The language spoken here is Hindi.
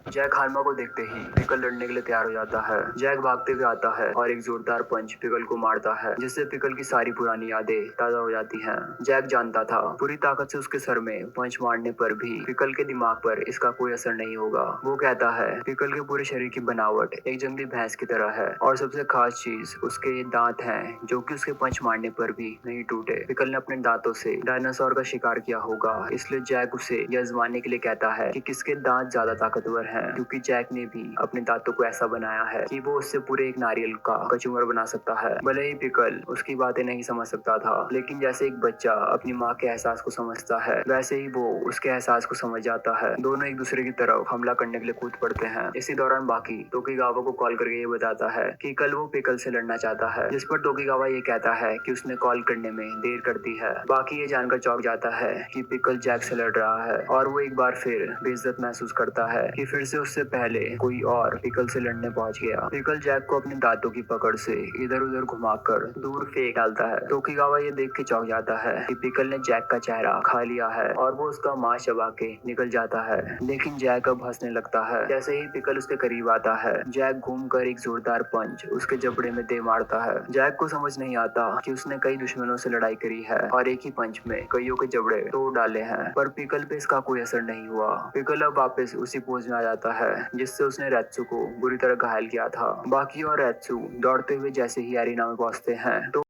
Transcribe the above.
जैक हार्मा को देखते ही पिकल लड़ने के लिए तैयार हो जाता है। जैक भागते हुए आता है और एक जोरदार पंच पिकल को मारता है, जिससे पिकल की सारी पुरानी यादें ताजा हो जाती हैं। जैक जानता था पूरी ताकत से उसके सर में पंच मारने पर भी पिकल के दिमाग पर इसका कोई असर नहीं होगा। वो कहता है पिकल के पूरे शरीर की बनावट एक जंगली भैंस की तरह है और सबसे खास चीज उसके दांत हैं, जो कि उसके पंच मारने पर भी नहीं टूटे। पिकल ने अपने दांतों से डायनासोर का शिकार किया होगा, इसलिए जैक उसे यह आजमाने के लिए कहता है कि किसके दांत ज्यादा ताकतवर हैं, क्योंकि जैक ने भी अपने दांतों को ऐसा बनाया है कि वो उससे पूरे एक नारियल का कचूमर बना सकता है। भले ही पिकल उसकी बातें नहीं समझ सकता था, लेकिन जैसे एक बच्चा अपनी माँ के एहसास को समझता है, वैसे ही वो उसके एहसास को समझ जाता है। दोनों एक दूसरे की तरफ हमला करने के लिए कूद पड़ते हैं। इसी दौरान बाकी तोकीगावा को कॉल करके ये बताता है कि कल वो पिकल से लड़ना चाहता है, जिस पर तोकीगावा ये कहता है कि उसने कॉल करने में देर कर दी है। बाकी ये जानकर चौंक जाता है कि पिकल जैक से लड़ रहा है और वो एक बार फिर बेइज्जत महसूस करता है कि फिर से उससे पहले कोई और पिकल से लड़ने पहुंच गया। पिकल जैक को अपने दांतों की पकड़ से इधर उधर घुमाकर दूर फेंक डालता है। तोकीगावा ये देख के चौंक जाता है कि पिकल ने जैक का चेहरा खा लिया है और वो उसका मांस चबा के निकल जाता है। लेकिन जैक अब हंसने लगता है। जैसे ही पिकल उसके करीब आता है, जैक घूमकर एक जोरदार पंच उसके जबड़े में दे मारता है। जैक को समझ नहीं आता कि उसने कई दुश्मनों से लड़ाई करी है और एक ही पंच में कईयों के जबड़े तोड़ डाले हैं, पर पिकल पे इसका कोई असर नहीं हुआ। पिकल अब वापस उसी पोज में आ जाता है जिससे उसने रेत्सु को बुरी तरह घायल किया था। बाकी और रेत्सु दौड़ते हुए जैसे ही एरिना में पहुंचते हैं तो